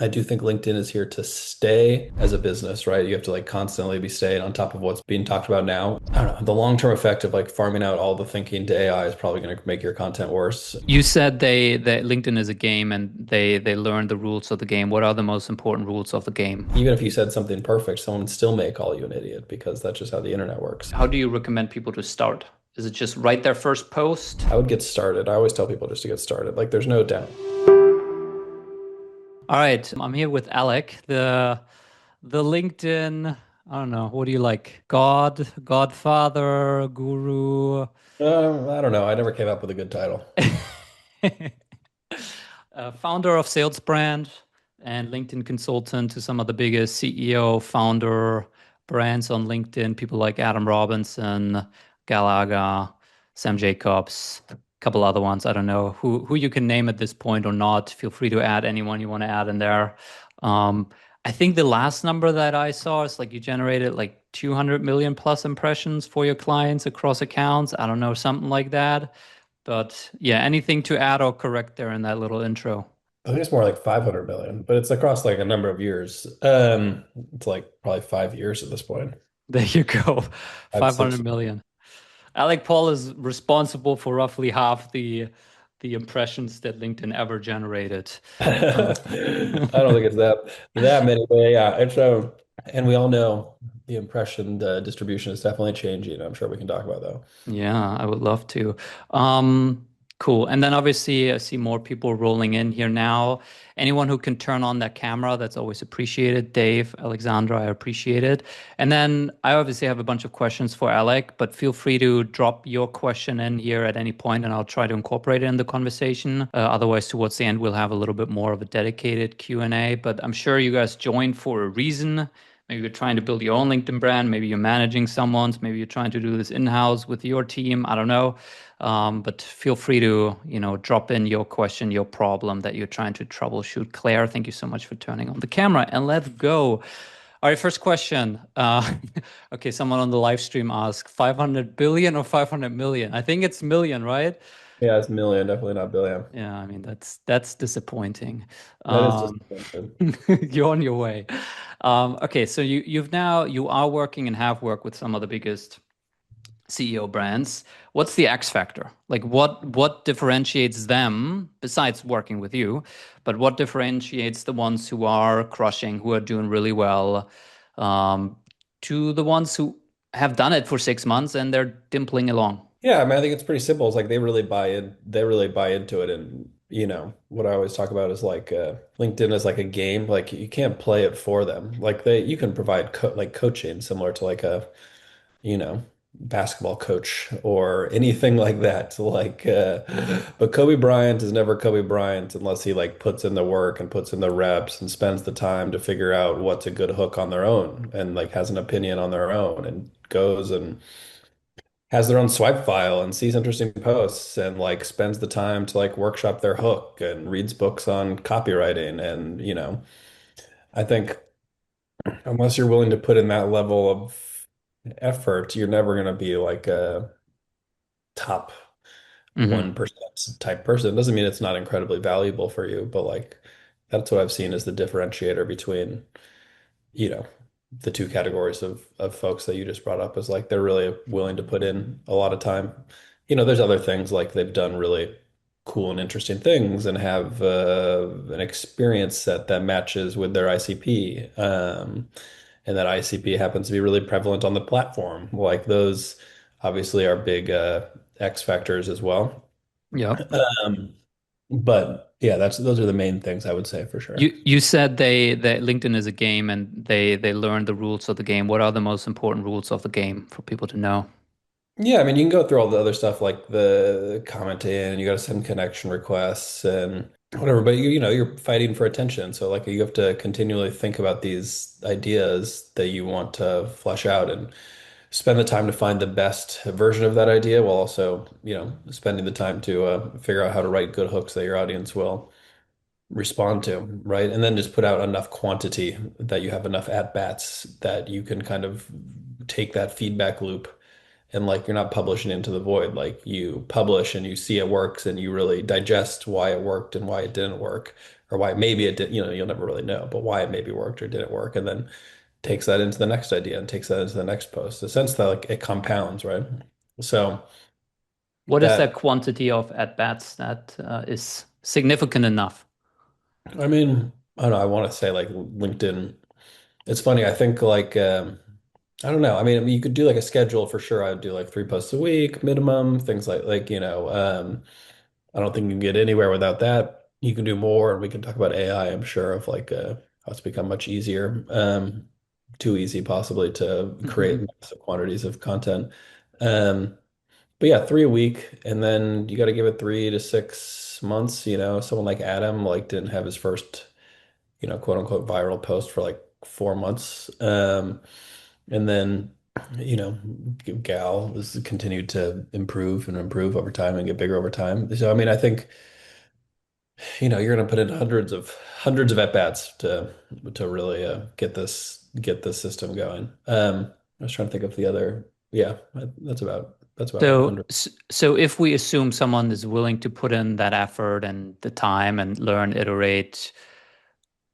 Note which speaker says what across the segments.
Speaker 1: I do think LinkedIn is here to stay as a business, right? You have to like constantly be staying on top of what's being talked about now. I don't know. The long-term effect of like farming out all the thinking to AI is probably going to make your content worse.
Speaker 2: You said that LinkedIn is a game and they learn the rules of the game. What are the most important rules of the game?
Speaker 1: Even if you said something perfect, someone would still may call you an idiot because that's just how the internet works.
Speaker 2: How do you recommend people to start? Is it just write their first post?
Speaker 1: I would get started. I always tell people just to get started. Like there's no doubt.
Speaker 2: All right, I'm here with Alec, the LinkedIn, I don't know, what do you like? Godfather, guru,
Speaker 1: I don't know. I never came up with a good title.
Speaker 2: founder of Sales Brand and LinkedIn consultant to some of the biggest CEO, founder brands on LinkedIn, people like Adam Robinson, Gal Aga, Sam Jacobs, a couple other ones. I don't know who you can name at this point or not. Feel free to add anyone you want to add in there. Um, I think the last number that I saw is like you generated like 200 million plus impressions for your clients across accounts. I don't know, something like that. But yeah, anything to add or correct there in that little intro?
Speaker 1: I think it's more like 500 million, but it's across like a number of years. It's like probably 5 years at this point.
Speaker 2: There you go.
Speaker 1: Five,
Speaker 2: 500
Speaker 1: 6.
Speaker 2: million. Alec Paul is responsible for roughly half the impressions that LinkedIn ever generated. Uh,
Speaker 1: I don't think it's that many, but yeah, and we all know the impression distribution is definitely changing. I'm sure we can talk about though.
Speaker 2: Yeah, I would love to. Um, cool. And then obviously I see more people rolling in here now. Anyone who can turn on that camera, that's always appreciated. Dave, Alexandra, I appreciate it. And then I obviously have a bunch of questions for Alec, but feel free to drop your question in here at any point and I'll try to incorporate it in the conversation. Otherwise, towards the end, we'll have a little bit more of a dedicated Q&A, but I'm sure you guys joined for a reason. Maybe you're trying to build your own LinkedIn brand. Maybe you're managing someone's. Maybe you're trying to do this in-house with your team. I don't know. But feel free to, drop in your question, your problem that you're trying to troubleshoot. Claire, thank you so much for turning on the camera. And let's go. All right, first question. Okay, someone on the live stream asked 500 billion or 500 million? I think it's million, right?
Speaker 1: Yeah, it's million, definitely not billion.
Speaker 2: Yeah, I mean that's disappointing.
Speaker 1: That is just
Speaker 2: Um, you're on your way. Okay, so you are working and have worked with some of the biggest CEO brands. What's the X factor? Like what differentiates them besides working with you, but what differentiates the ones who are crushing, who are doing really well, um, to the ones who have done it for 6 months and they're dimpling along?
Speaker 1: Yeah, I mean, I think it's pretty simple. It's like they really buy in, they really buy into it. And, what I always talk about is like LinkedIn is like a game. Like you can't play it for them. Like you can provide like coaching similar to like a, you know, basketball coach or anything like that. Like, but Kobe Bryant is never Kobe Bryant unless he like puts in the work and puts in the reps and spends the time to figure out what's a good hook on their own and like has an opinion on their own and goes and has their own swipe file and sees interesting posts and like spends the time to like workshop their hook and reads books on copywriting. And, I think unless you're willing to put in that level of effort, you're never going to be like a top
Speaker 2: Hmm.
Speaker 1: 1% type person. It doesn't mean it's not incredibly valuable for you, but like that's what I've seen as the differentiator between you know, the two categories of folks that you just brought up is like they're really willing to put in a lot of time. There's other things like they've done really cool and interesting things and have an experience set that matches with their ICP. And that ICP happens to be really prevalent on the platform. Like those obviously are big X factors as well.
Speaker 2: Yep.
Speaker 1: Um, but yeah, those are the main things I would say for sure.
Speaker 2: You said that LinkedIn is a game and they learn the rules of the game. What are the most important rules of the game for people to know?
Speaker 1: Yeah, I mean, you can go through all the other stuff like the commenting, and you got to send connection requests and whatever, but you're fighting for attention. So like you have to continually think about these ideas that you want to flesh out and spend the time to find the best version of that idea while also, spending the time to figure out how to write good hooks that your audience will respond to, right? And then just put out enough quantity that you have enough at bats that you can kind of take that feedback loop and like you're not publishing into the void. Like you publish and you see it works and you really digest why it worked and why it didn't work. or why maybe it did, you'll never really know, but why it maybe worked or didn't work, and then takes that into the next idea and takes that into the next post. The sense that like it compounds, right? So
Speaker 2: What is that
Speaker 1: that,
Speaker 2: quantity of at bats that is significant enough?
Speaker 1: I mean, I don't know, I want to say like LinkedIn. It's funny, I think like I don't know. I mean, you could do like a schedule for sure. I'd do like 3 posts a week minimum, things like I don't think you can get anywhere without that. You can do more, and we can talk about AI, I'm sure, of like how it's become much easier, too easy possibly to create
Speaker 2: Hmm.
Speaker 1: massive quantities of content. Um, but yeah, 3 a week, and then you got to give it 3 to 6 months. Someone like Adam like didn't have his first, quote unquote viral post for like 4 months. And then, you know, Gal has continued to improve and improve over time and get bigger over time. So I mean, I think, you're going to put in hundreds of at-bats to really get this system going. I was trying to think of the other. Yeah, that's about right.
Speaker 2: So,
Speaker 1: 100.
Speaker 2: so if we assume someone is willing to put in that effort and the time and learn, iterate,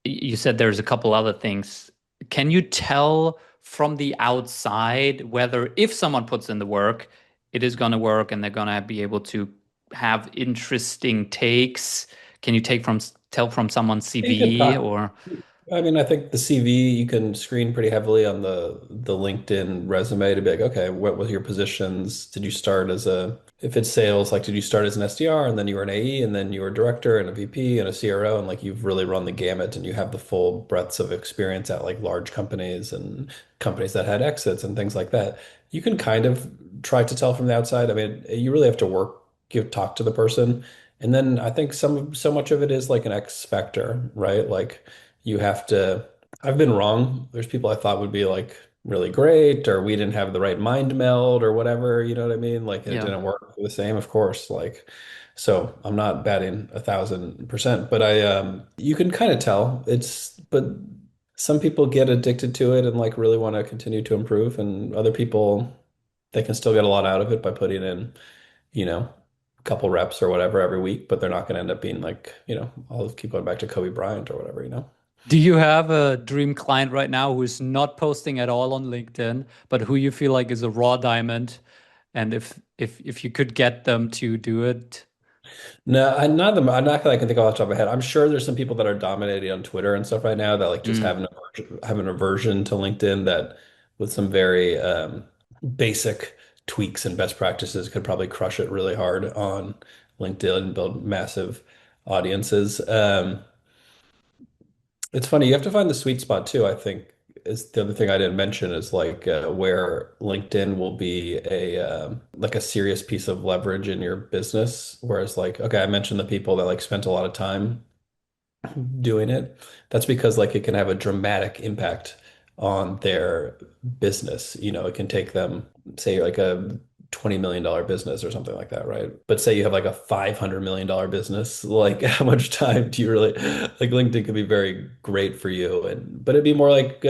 Speaker 2: you said there's a couple other things. Can you tell from the outside whether if someone puts in the work, it is going to work and they're going to be able to have interesting takes? Can you tell from someone's
Speaker 1: You can
Speaker 2: CV
Speaker 1: talk.
Speaker 2: or
Speaker 1: I mean, I think the CV you can screen pretty heavily on the LinkedIn resume to be like, okay, what was your positions? Did you start as if it's sales, like did you start as an SDR and then you were an AE and then you were a director and a VP and a CRO and like you've really run the gamut and you have the full breadths of experience at like large companies and companies that had exits and things like that. You can kind of try to tell from the outside. I mean, you really have to talk to the person. And then I think so much of it is like an X factor, right? Like you have to, I've been wrong. There's people I thought would be like really great, or we didn't have the right mind meld or whatever, you know what I mean? Like it
Speaker 2: yeah.
Speaker 1: didn't work the same, of course. Like, so I'm not batting 1,000%, but you can kind of tell but some people get addicted to it and like really want to continue to improve, and other people, they can still get a lot out of it by putting in, you know, a couple reps or whatever every week, but they're not going to end up being like, I'll keep going back to Kobe Bryant or whatever.
Speaker 2: Do you have a dream client right now who is not posting at all on LinkedIn, but who you feel like is a raw diamond? And if you could get them to do it,
Speaker 1: No, I'm not gonna I can think off the top of my head. I'm sure there's some people that are dominating on Twitter and stuff right now that like just
Speaker 2: mm,
Speaker 1: have an aversion to LinkedIn that with some very basic tweaks and best practices could probably crush it really hard on LinkedIn and build massive audiences. It's funny, you have to find the sweet spot too, I think. Is the other thing I didn't mention is like where LinkedIn will be a like a serious piece of leverage in your business. Whereas like, okay, I mentioned the people that like spent a lot of time doing it. That's because like it can have a dramatic impact on their business. It can take them, say, like a $20 million business or something like that, right? But say you have like a $500 million business, like how much time do you really like LinkedIn could be very great for you, and but it'd be more like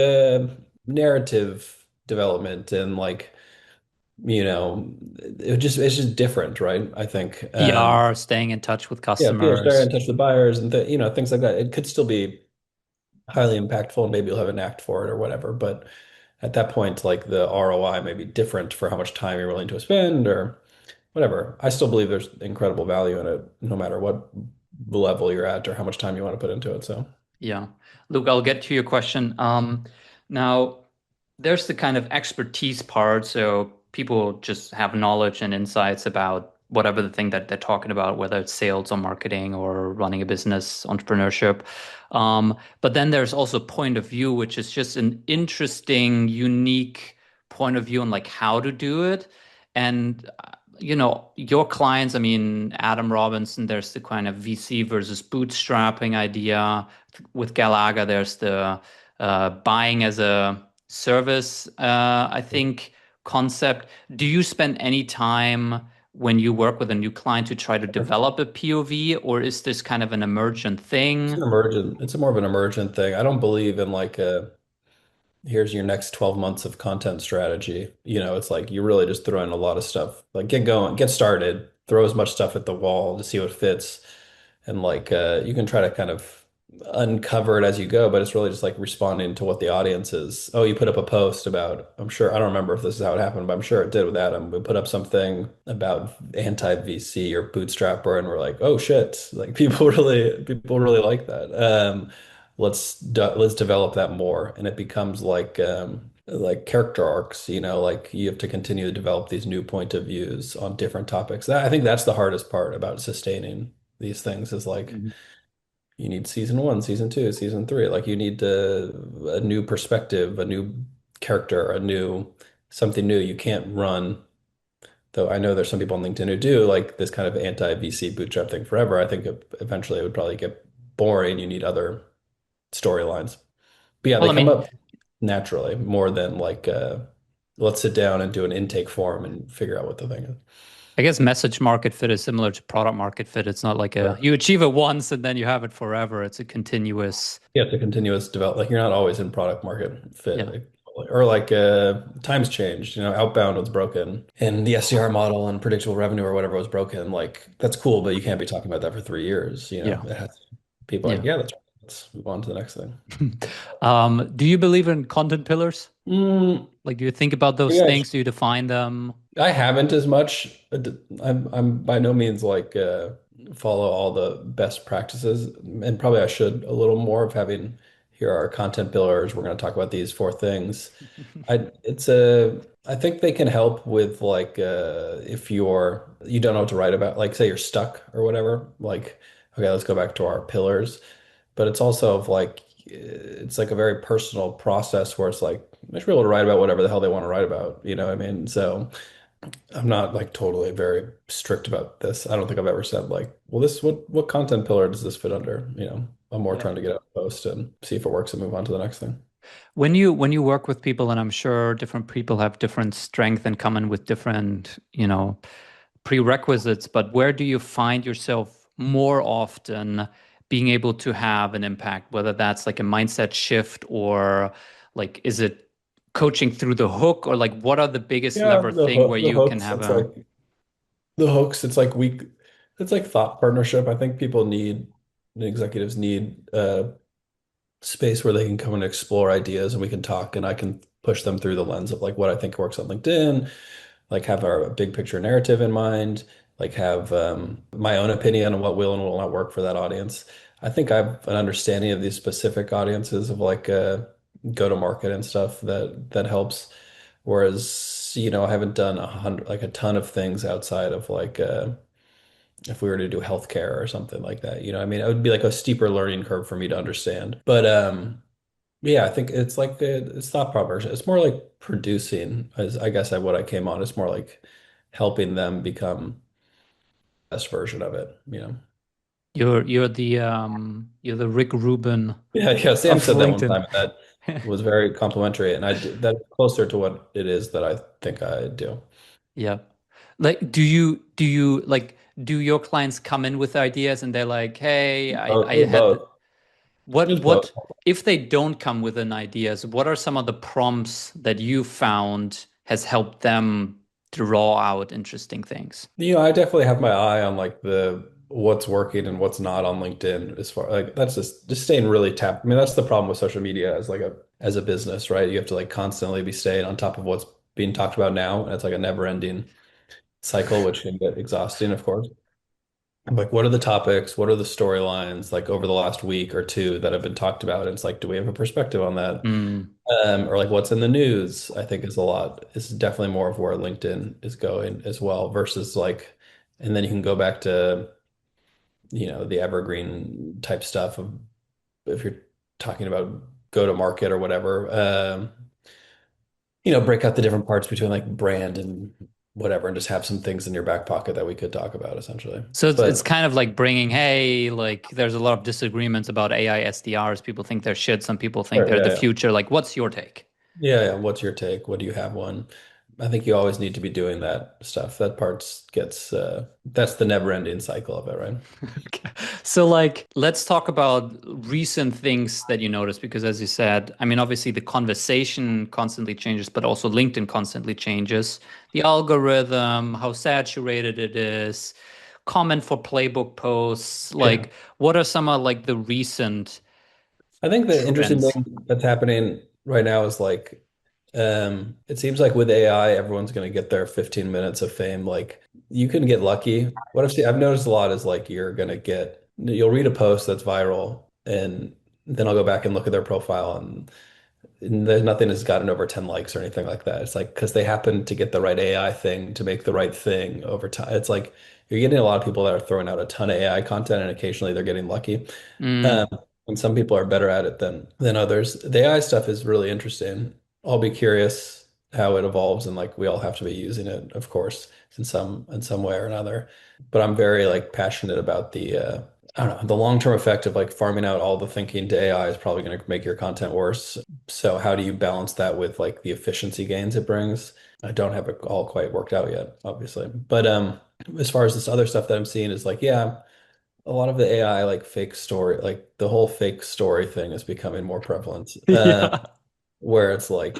Speaker 1: narrative development and like, it's just different, right? I think.
Speaker 2: PR, staying in touch with
Speaker 1: Yeah, people stay in
Speaker 2: customers.
Speaker 1: touch with buyers and things like that. It could still be highly impactful and maybe you'll have an act for it or whatever. But at that point, like the ROI may be different for how much time you're willing to spend or whatever. I still believe there's incredible value in it, no matter what level you're at or how much time you want to put into it. So
Speaker 2: Yeah. Luke, I'll get to your question. Now, there's the kind of expertise part. So people just have knowledge and insights about whatever the thing that they're talking about, whether it's sales or marketing or running a business, entrepreneurship. But then there's also point of view, which is just an interesting, unique point of view on like how to do it. And your clients, I mean, Adam Robinson, there's the kind of VC versus bootstrapping idea. With Gal Aga, there's the buying as a service, I think, concept. Do you spend any time when you work with a new client to try to develop a POV, or is this kind of an emergent thing?
Speaker 1: it's more of an emergent thing. I don't believe in like here's your next 12 months of content strategy. It's like you really just throw in a lot of stuff. Like get going, get started, throw as much stuff at the wall to see what fits. And like you can try to kind of uncover it as you go, but it's really just like responding to what the audience is. Oh, you put up a post about, I'm sure, I don't remember if this is how it happened, but I'm sure it did with Adam. We put up something about anti-VC or bootstrapper, and we're like, oh shit, like people really like that. Let's develop that more, and it becomes like character arcs, like you have to continue to develop these new point of views on different topics. I think that's the hardest part about sustaining these things is like
Speaker 2: Mhm.
Speaker 1: you need season one, season two, season three. Like you need a new perspective, a new character, a new something new. You can't run, though I know there's some people on LinkedIn who do like this kind of anti-VC bootstrap thing forever. I think eventually it would probably get boring. You need other storylines. But yeah,
Speaker 2: Well,
Speaker 1: they
Speaker 2: I
Speaker 1: come
Speaker 2: mean,
Speaker 1: up naturally more than like let's sit down and do an intake form and figure out what the thing is.
Speaker 2: I guess message market fit is similar to product market fit. It's not like a
Speaker 1: Sure.
Speaker 2: you achieve it once and then you have it forever. It's a continuous,
Speaker 1: You have to continuous develop. Like you're not always in product market fit.
Speaker 2: yeah,
Speaker 1: Or like times changed. Outbound was broken, and the SDR model and predictable revenue or whatever was broken. Like that's cool, but you can't be talking about that for 3 years.
Speaker 2: yeah,
Speaker 1: It has people like,
Speaker 2: yeah.
Speaker 1: yeah, that's right. Let's move on to the next thing.
Speaker 2: Do you believe in content pillars?
Speaker 1: Mm,
Speaker 2: Like, do you think about those
Speaker 1: yeah,
Speaker 2: things? Do you define them?
Speaker 1: I haven't as much. I'm by no means like follow all the best practices, and probably I should a little more of having here are our content pillars. We're going to talk about these four things. I think they can help with like if you don't know what to write about, like say you're stuck or whatever. Like, okay, let's go back to our pillars. But it's also of like it's like a very personal process where it's like they should be able to write about whatever the hell they want to write about. You know what I mean? So. I'm not like totally very strict about this. I don't think I've ever said like, well, this what content pillar does this fit under? I'm more
Speaker 2: Yeah.
Speaker 1: trying to get out a post and see if it works and move on to the next thing.
Speaker 2: When you work with people, and I'm sure different people have different strength and come in with different, prerequisites, but where do you find yourself more often being able to have an impact, whether that's like a mindset shift or like is it coaching through the hook or like what are the biggest
Speaker 1: Yeah,
Speaker 2: lever thing where
Speaker 1: the
Speaker 2: you can
Speaker 1: hooks.
Speaker 2: have
Speaker 1: It's
Speaker 2: a
Speaker 1: like the hooks. It's like thought partnership. I think people need the executives need space where they can come and explore ideas and we can talk and I can push them through the lens of like what I think works on LinkedIn, like have our big picture narrative in mind, like have my own opinion on what will and will not work for that audience. I think I have an understanding of these specific audiences of like go to market and stuff that helps. Whereas, I haven't done a ton of things outside of like if we were to do healthcare or something like that. I mean, it would be like a steeper learning curve for me to understand. But yeah, I think it's like it's not proper. It's more like producing, as I guess what I came on. It's more like helping them become the best version of it.
Speaker 2: you're the Rick Rubin
Speaker 1: Yeah, yeah. Sam
Speaker 2: of
Speaker 1: said that one
Speaker 2: LinkedIn.
Speaker 1: time, and that was very complimentary, and that's closer to what it is that I think I do.
Speaker 2: Yeah. Like, do your clients come in with ideas and they're like, hey,
Speaker 1: Oh,
Speaker 2: I
Speaker 1: it was
Speaker 2: had
Speaker 1: both. It was both.
Speaker 2: what if they don't come with an ideas, what are some of the prompts that you found has helped them draw out interesting things?
Speaker 1: I definitely have my eye on like the what's working and what's not on LinkedIn as far like that's just staying really tapped. I mean, that's the problem with social media as like as a business, right? You have to like constantly be staying on top of what's being talked about now, and it's like a never-ending cycle, which can get exhausting, of course. Like, what are the topics? What are the storylines like over the last week or two that have been talked about? And it's like, do we have a perspective on that?
Speaker 2: Mm.
Speaker 1: Or like what's in the news, I think is definitely more of where LinkedIn is going as well versus like, and then you can go back to, the evergreen type stuff of if you're talking about go to market or whatever, break out the different parts between like brand and whatever and just have some things in your back pocket that we could talk about essentially.
Speaker 2: So it's
Speaker 1: But
Speaker 2: kind of like bringing, hey, like there's a lot of disagreements about AI SDRs. People think they're shit. Some people think
Speaker 1: sure,
Speaker 2: they're
Speaker 1: yeah,
Speaker 2: the
Speaker 1: yeah.
Speaker 2: future. Like, what's your take?
Speaker 1: Yeah, yeah. What's your take? What do you have one? I think you always need to be doing that stuff. That part's gets that's the never ending cycle of it, right?
Speaker 2: Okay. So, like, let's talk about recent things that you notice because, as you said, I mean, obviously the conversation constantly changes, but also LinkedIn constantly changes. The algorithm, how saturated it is, comment for playbook posts.
Speaker 1: Yeah.
Speaker 2: Like, what are some of like the recent?
Speaker 1: I think the interesting
Speaker 2: trends.
Speaker 1: thing that's happening right now is like, it seems like with AI, everyone's going to get their 15 minutes of fame. Like you can get lucky. I've noticed a lot is like you'll read a post that's viral and then I'll go back and look at their profile and there's nothing has gotten over 10 likes or anything like that. It's like because they happen to get the right AI thing to make the right thing over time. It's like you're getting a lot of people that are throwing out a ton of AI content and occasionally they're getting lucky.
Speaker 2: Mm,
Speaker 1: Um, and some people are better at it than others. The AI stuff is really interesting. I'll be curious how it evolves and like we all have to be using it, of course, in some way or another. But I'm very like passionate about the I don't know, the long-term effect of like farming out all the thinking to AI is probably going to make your content worse. So how do you balance that with like the efficiency gains it brings? I don't have it all quite worked out yet, obviously. But as far as this other stuff that I'm seeing is like, yeah, a lot of the AI like fake story, like the whole fake story thing is becoming more prevalent.
Speaker 2: yeah.
Speaker 1: Where it's like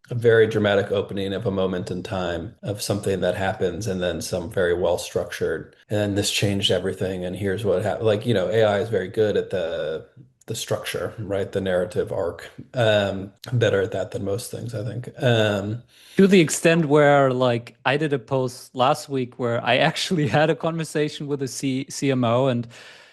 Speaker 1: a very dramatic opening of a moment in time of something that happens and then some very well structured and then this changed everything and here's what happened. Like, AI is very good at the structure, right? The narrative arc. Better at that than most things, I think.
Speaker 2: To the extent where, like, I did a post last week where I actually had a conversation with a CMO and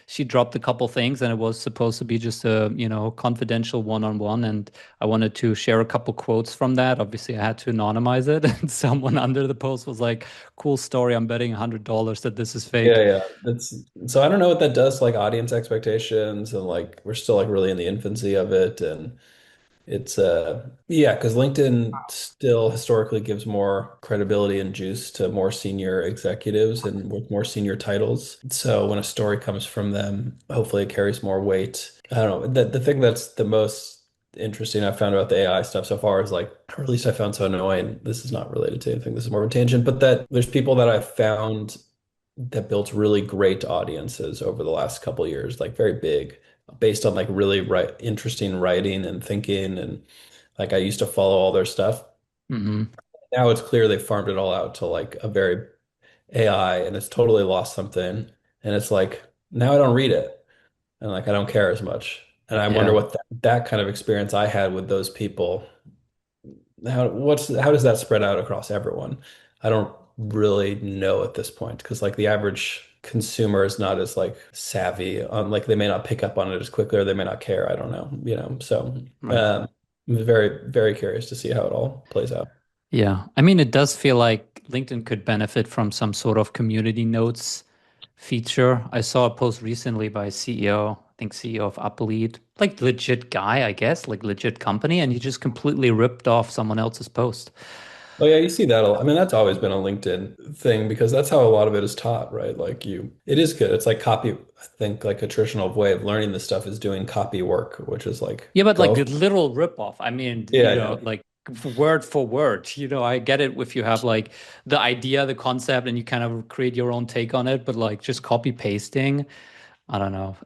Speaker 2: she dropped a couple things and it was supposed to be just a, confidential one-on-one. And I wanted to share a couple quotes from that. Obviously, I had to anonymize it. And someone under the post was like, cool story. I'm betting $100 that this is
Speaker 1: Yeah,
Speaker 2: fake.
Speaker 1: yeah. That's so I don't know what that does to like audience expectations and like we're still like really in the infancy of it and it's yeah, because LinkedIn still historically gives more credibility and juice to more senior executives and with more senior titles. So when a story comes from them, hopefully it carries more weight. I don't know. The thing that's the most interesting I've found about the AI stuff so far is like, or at least I found so annoying. This is not related to anything. This is more of a tangent, but that there's people that I've found that built really great audiences over the last couple of years, like very big, based on like really interesting writing and thinking. And like I used to follow all their stuff.
Speaker 2: Hmm.
Speaker 1: Now it's clear they farmed it all out to like a very AI and it's totally lost something. And it's like, now I don't read it and like I don't care as much. And I wonder
Speaker 2: Yeah.
Speaker 1: what that kind of experience I had with those people how does that spread out across everyone? I don't really know at this point because like the average consumer is not as like savvy on like they may not pick up on it as quickly or they may not care. I don't know. So
Speaker 2: Right.
Speaker 1: I'm very, very curious to see how it all plays out.
Speaker 2: Yeah. I mean, it does feel like LinkedIn could benefit from some sort of community notes feature. I saw a post recently by CEO, I think CEO of Uplead, like legit guy, I guess, like legit company, and he just completely ripped off someone else's post.
Speaker 1: Oh yeah, you see that a lot. I mean, that's always been a LinkedIn thing because that's how a lot of it is taught, right? Like it is good. It's like copy. I think like a traditional way of learning this stuff is doing copy work, which is like
Speaker 2: Yeah, but like
Speaker 1: go.
Speaker 2: the literal rip off. I mean,
Speaker 1: Yeah, yeah.
Speaker 2: like word for word. I get it if you have like the idea, the concept, and you kind of create your own take on it, but like just copy pasting. I don't know.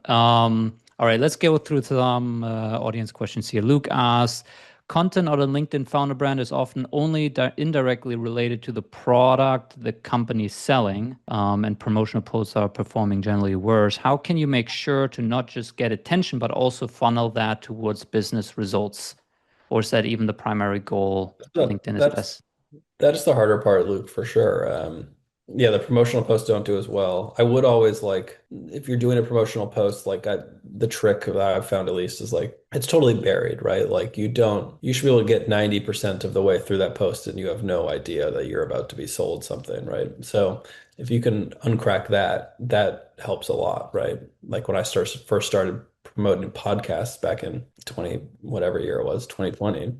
Speaker 2: All right, let's go through some audience questions here. Luke asks, content on a LinkedIn founder brand is often only indirectly related to the product the company is selling, and promotional posts are performing generally worse. How can you make sure to not just get attention, but also funnel that towards business results? Or is that even the primary goal
Speaker 1: So
Speaker 2: LinkedIn is
Speaker 1: that's
Speaker 2: best?
Speaker 1: That is the harder part, Luke, for sure. Yeah, the promotional posts don't do as well. I would always like if you're doing a promotional post, the trick that I've found at least is like it's totally buried, right? Like you should be able to get 90% of the way through that post and you have no idea that you're about to be sold something, right? So if you can uncrack that, that helps a lot, right? Like when I first started promoting podcasts back in 20, whatever year it was, 2020.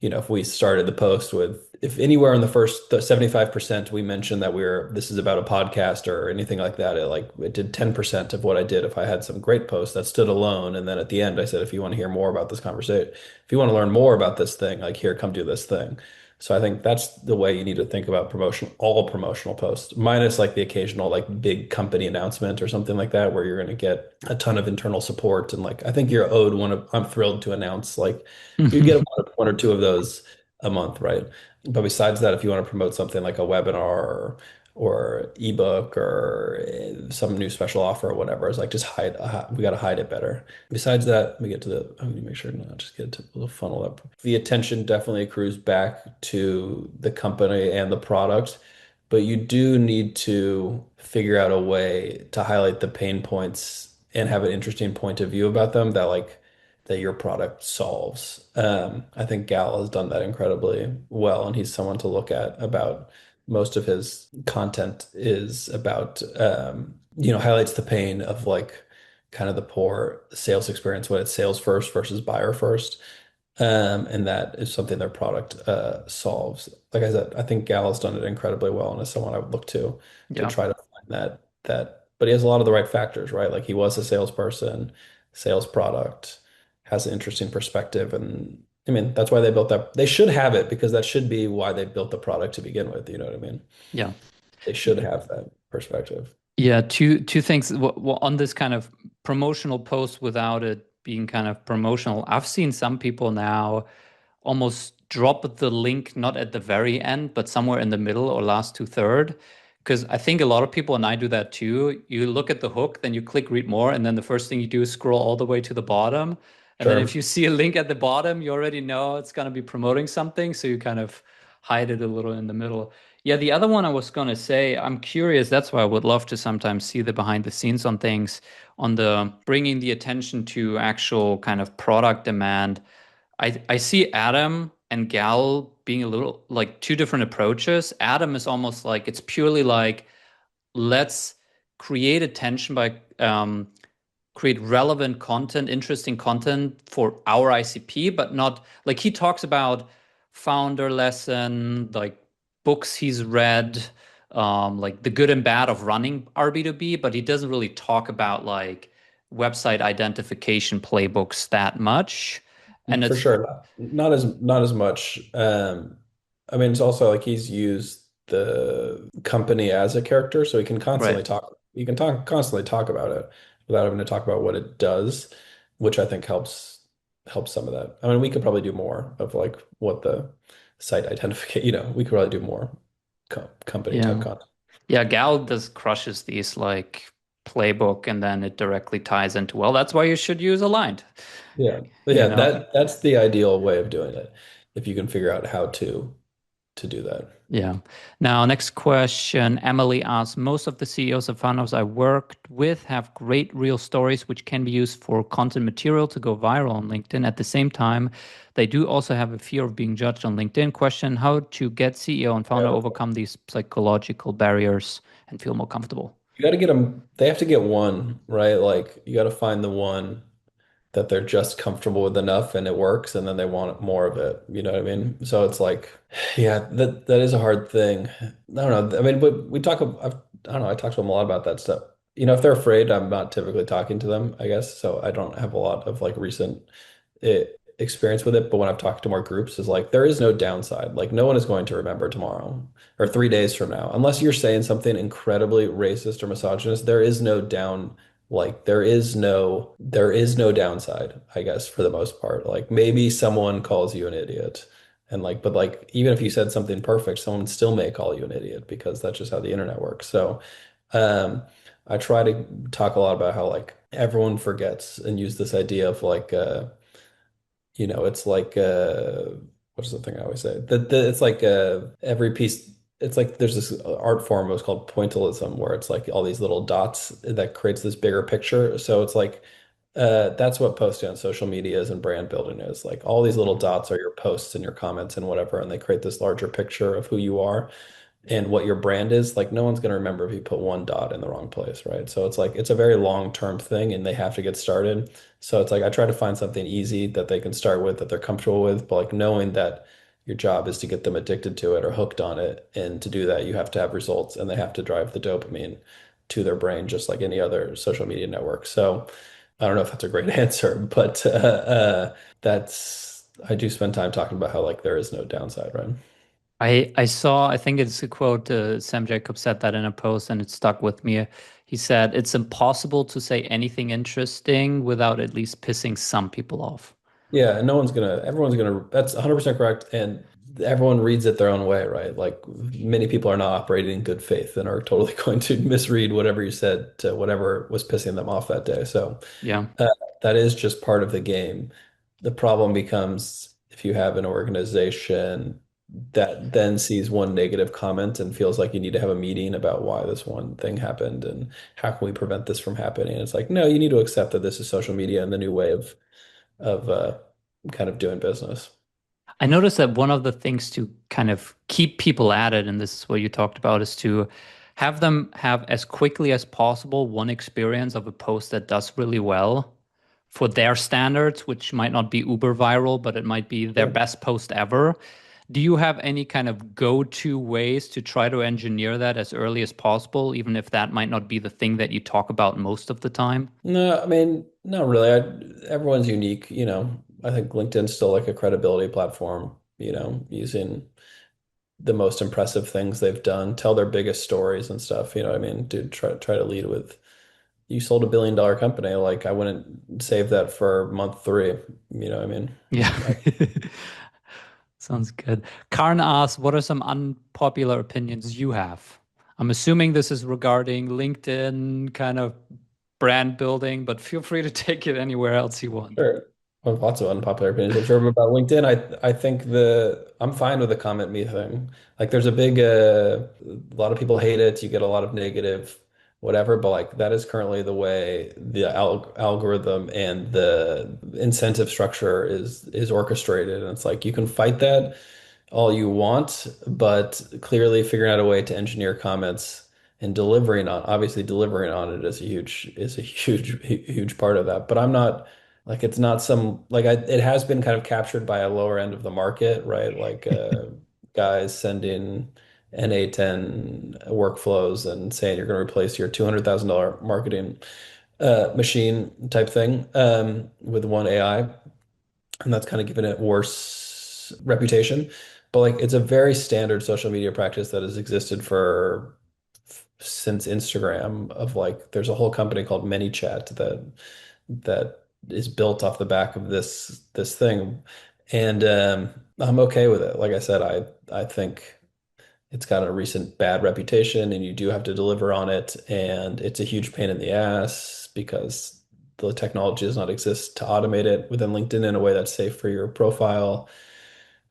Speaker 1: If we started the post with, if anywhere in the first 75% we mentioned that this is about a podcast or anything like that, it did 10% of what I did if I had some great post that stood alone. And then at the end, I said, if you want to hear more about this conversation, if you want to learn more about this thing, like here, come do this thing. So I think that's the way you need to think about all promotional posts, minus like the occasional like big company announcement or something like that, where you're going to get a ton of internal support. And like, I think you're owed I'm thrilled to announce like, you get one or two of those a month, right? But besides that, if you want to promote something like a webinar or ebook or some new special offer or whatever. It's like just we got to hide it better. Besides that, we get to the, I'm going to make sure not just get to the funnel up. The attention definitely accrues back to the company and the product, but you do need to figure out a way to highlight the pain points and have an interesting point of view about them that your product solves. I think Gal has done that incredibly well, and he's someone to look at about most of his content is about highlights the pain of like kind of the poor sales experience when it's sales first versus buyer first. And that is something their product solves. Like I said, I think Gal has done it incredibly well and is someone I would look to
Speaker 2: Yeah.
Speaker 1: try to find but he has a lot of the right factors, right? Like he was a salesperson, sales product, has an interesting perspective, and I mean that's why they built that. They should have it because that should be why they built the product to begin with. You know what I mean?
Speaker 2: Yeah.
Speaker 1: They should have that perspective.
Speaker 2: Yeah, two things. Well, on this kind of promotional post without it being kind of promotional, I've seen some people now almost drop the link not at the very end, but somewhere in the middle or last two-third. Because I think a lot of people, and I do that too, you look at the hook, then you click read more, and then the first thing you do is scroll all the way to the bottom. And then if
Speaker 1: Sure.
Speaker 2: you see a link at the bottom, you already know it's going to be promoting something. So you kind of hide it a little in the middle. Yeah, the other one I was going to say, I'm curious. That's why I would love to sometimes see the behind the scenes on things, on the bringing the attention to actual kind of product demand. I see Adam and Gal being a little like two different approaches. Adam is almost like it's purely like let's create attention by create relevant content, interesting content for our ICP, but not like he talks about founder lesson, like books he's read, like the good and bad of running RB2B, but he doesn't really talk about like website identification playbooks that much. And
Speaker 1: For
Speaker 2: it's
Speaker 1: sure. Not as much. I mean, it's also like he's used the company as a character, so
Speaker 2: right.
Speaker 1: he can talk constantly talk about it without having to talk about what it does, which I think helps some of that. I mean, we could probably do more of like what the site identification, we could probably do more company type
Speaker 2: Yeah.
Speaker 1: content.
Speaker 2: Yeah, Gal does crushes these like playbook and then it directly ties into, well, that's why you should use Aligned,
Speaker 1: Yeah. But
Speaker 2: you
Speaker 1: yeah,
Speaker 2: know?
Speaker 1: that's the ideal way of doing it if you can figure out how to do that.
Speaker 2: Yeah. Now, next question. Emily asks, most of the CEOs and founders I worked with have great real stories which can be used for content material to go viral on LinkedIn. At the same time, they do also have a fear of being judged on LinkedIn. Question, how to get CEO and founder
Speaker 1: Yeah.
Speaker 2: overcome these psychological barriers and feel more comfortable?
Speaker 1: You got to get them, they have to get one, right? Like you got to find the one that they're just comfortable with enough and it works and then they want more of it. You know what I mean? So it's like, yeah, that is a hard thing. I don't know. I mean, but I don't know, I talk to them a lot about that stuff. If they're afraid, I'm not typically talking to them, I guess. So I don't have a lot of like recent experience with it. But when I've talked to more groups, is like there is no downside. Like no one is going to remember tomorrow or 3 days from now, unless you're saying something incredibly racist or misogynist. There is no down like there is no downside, I guess, for the most part. Like maybe someone calls you an idiot. And like, but like even if you said something perfect, someone still may call you an idiot because that's just how the internet works. So um I try to talk a lot about how like everyone forgets and use this idea of like it's like what's the thing I always say? It's like every piece. It's like there's this art form. It was called pointillism, where it's like all these little dots that creates this bigger picture. So it's like that's what posting on social media is and brand building is. Like all these little dots are your posts and your comments and whatever, and they create this larger picture of who you are and what your brand is. Like no one's going to remember if you put one dot in the wrong place, right? So it's like it's a very long-term thing and they have to get started. So it's like I try to find something easy that they can start with that they're comfortable with, but like knowing that your job is to get them addicted to it or hooked on it. And to do that, you have to have results and they have to drive the dopamine to their brain just like any other social media network. So I don't know if that's a great answer, but I do spend time talking about how like there is no downside, right?
Speaker 2: I saw, I think it's a quote, Sam Jacobs said that in a post and it stuck with me. He said, it's impossible to say anything interesting without at least pissing some people off.
Speaker 1: Yeah, and everyone's gonna, that's 100% correct. And everyone reads it their own way, right? Like many people are not operating in good faith and are totally going to misread whatever you said to whatever was pissing them off that day. So
Speaker 2: Yeah.
Speaker 1: uh, that is just part of the game. The problem becomes if you have an organization that then sees one negative comment and feels like you need to have a meeting about why this one thing happened and how can we prevent this from happening. It's like, no, you need to accept that this is social media and the new way of kind of doing business.
Speaker 2: I noticed that one of the things to kind of keep people at it, and this is what you talked about, is to have them have as quickly as possible one experience of a post that does really well for their standards, which might not be uber viral, but it might be their
Speaker 1: Sure.
Speaker 2: best post ever. Do you have any kind of go-to ways to try to engineer that as early as possible, even if that might not be the thing that you talk about most of the time?
Speaker 1: No, I mean, not really. Everyone's unique, you know. I think LinkedIn's still like a credibility platform, you know, using the most impressive things they've done, tell their biggest stories and stuff. You know what I mean? Dude, try to lead with you sold $1 billion company. Like I wouldn't save that for month three. You know what I mean?
Speaker 2: Yeah.
Speaker 1: I,
Speaker 2: Sounds good. Karn asks, what are some unpopular opinions you have? I'm assuming this is regarding LinkedIn kind of brand building, but feel free to take it anywhere else you want.
Speaker 1: Sure. Well, lots of unpopular opinions, I'm sure, about LinkedIn. I think I'm fine with the comment me thing. Like there's a lot of people hate it. You get a lot of negative whatever, but like that is currently the way the algorithm and the incentive structure is orchestrated. And it's like you can fight that all you want, but clearly figuring out a way to engineer comments and obviously delivering on it is a huge part of that. But I'm not like it's not some like it has been kind of captured by a lower end of the market, right? Like guys sending NA10 workflows and saying you're going to replace your $200,000 marketing machine type thing with one AI, and that's kind of given it worse reputation. But like it's a very standard social media practice that has existed for since Instagram of like there's a whole company called ManyChat that is built off the back of this thing. And I'm okay with it. Like I said, I think it's got a recent bad reputation and you do have to deliver on it. And it's a huge pain in the ass because the technology does not exist to automate it within LinkedIn in a way that's safe for your profile.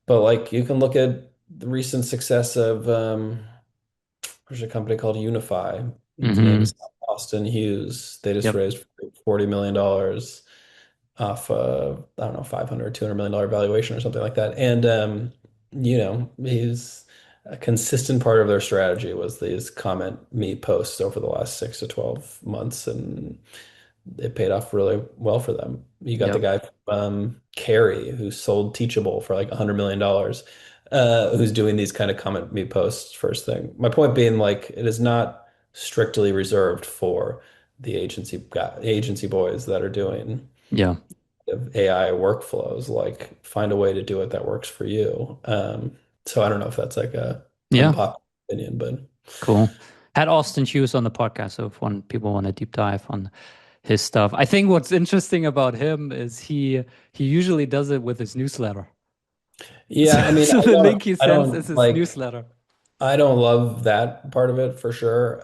Speaker 1: But like you can look at the recent success of there's a company called Unify. Its name
Speaker 2: Hmm.
Speaker 1: is Austin Hughes. They just
Speaker 2: Yep.
Speaker 1: raised $40 million off I don't know, 500, $200 million valuation or something like that. And you know, he's a consistent part of their strategy was these comment me posts over the last 6 to 12 months, and it paid off really well for them. You got the
Speaker 2: Yep.
Speaker 1: guy from Carey who sold Teachable for like $100 million, who's doing these kind of comment me posts first thing. My point being, like, it is not strictly reserved for the agency boys that are doing
Speaker 2: Yeah.
Speaker 1: AI workflows. Like, find a way to do it that works for you. So I don't know if that's like a
Speaker 2: Yeah.
Speaker 1: unpopular opinion, but
Speaker 2: Cool. Had Austin Hughes on the podcast, so if one people want to deep dive on his stuff. I think what's interesting about him is he usually does it with his newsletter. So,
Speaker 1: yeah, I mean,
Speaker 2: so the link he sends is his newsletter.
Speaker 1: I don't love that part of it for sure.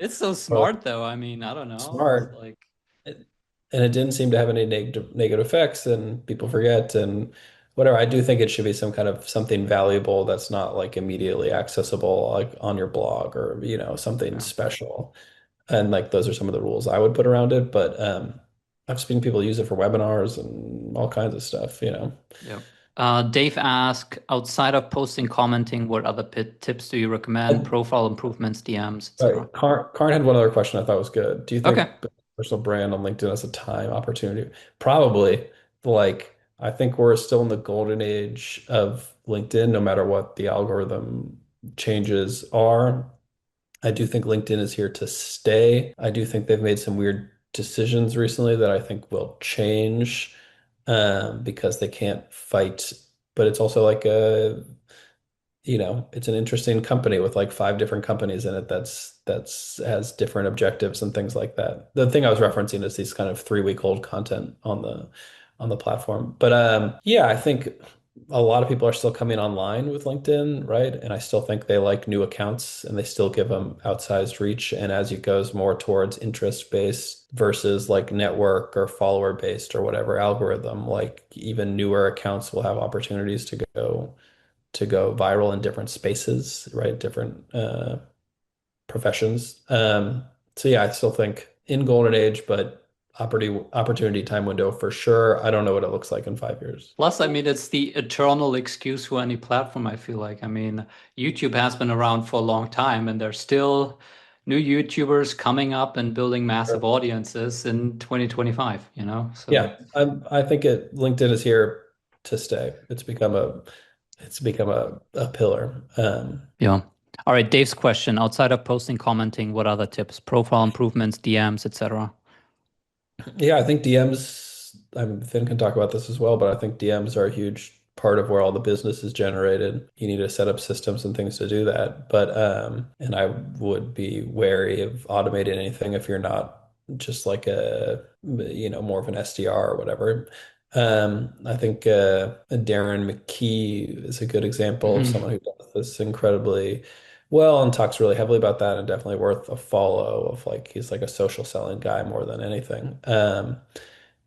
Speaker 2: It's so
Speaker 1: But
Speaker 2: smart though. I mean, I don't know. It's
Speaker 1: smart.
Speaker 2: like,
Speaker 1: And it didn't seem to have any negative effects, and people forget and whatever. I do think it should be some kind of something valuable that's not like immediately accessible, like on your blog or you know something
Speaker 2: yeah,
Speaker 1: special. And like those are some of the rules I would put around it. But I've seen people use it for webinars and all kinds of stuff, you know.
Speaker 2: yeah. Dave asked, outside of posting, commenting, what other tips do you recommend?
Speaker 1: And,
Speaker 2: Profile improvements, DMs,
Speaker 1: all right,
Speaker 2: etc.
Speaker 1: Karn had one other question I thought was good. Do you
Speaker 2: Okay.
Speaker 1: think personal brand on LinkedIn has a time opportunity? Probably. Like, I think we're still in the golden age of LinkedIn, no matter what the algorithm changes are. I do think LinkedIn is here to stay. I do think they've made some weird decisions recently that I think will change because they can't fight. But it's also like it's an interesting company with like five different companies in it that's has different objectives and things like that. The thing I was referencing is these kind of 3-week old content on the platform. But yeah, I think a lot of people are still coming online with LinkedIn, right? And I still think they like new accounts and they still give them outsized reach. And as it goes more towards interest based versus like network or follower based or whatever algorithm, like even newer accounts will have opportunities to go viral in different spaces, right? Different professions. So yeah, I still think in golden age, but opportunity time window for sure. I don't know what it looks like in 5 years.
Speaker 2: Plus, I mean, it's the eternal excuse for any platform, I feel like. I mean, YouTube has been around for a long time, and there's still new YouTubers coming up and building massive
Speaker 1: Sure.
Speaker 2: audiences in 2025, you know? So,
Speaker 1: Yeah, I think LinkedIn is here to stay. It's become a pillar.
Speaker 2: yeah. All right, Dave's question. Outside of posting, commenting, what other tips? Profile improvements, DMs, etc.
Speaker 1: Yeah, I think DMs, Finn can talk about this as well, but I think DMs are a huge part of where all the business is generated. You need to set up systems and things to do that. But and I would be wary of automating anything if you're not just like more of an SDR or whatever. I think Darren McKee is a good example of someone who does this incredibly well and talks really heavily about that and definitely worth a follow of like he's like a social selling guy more than anything.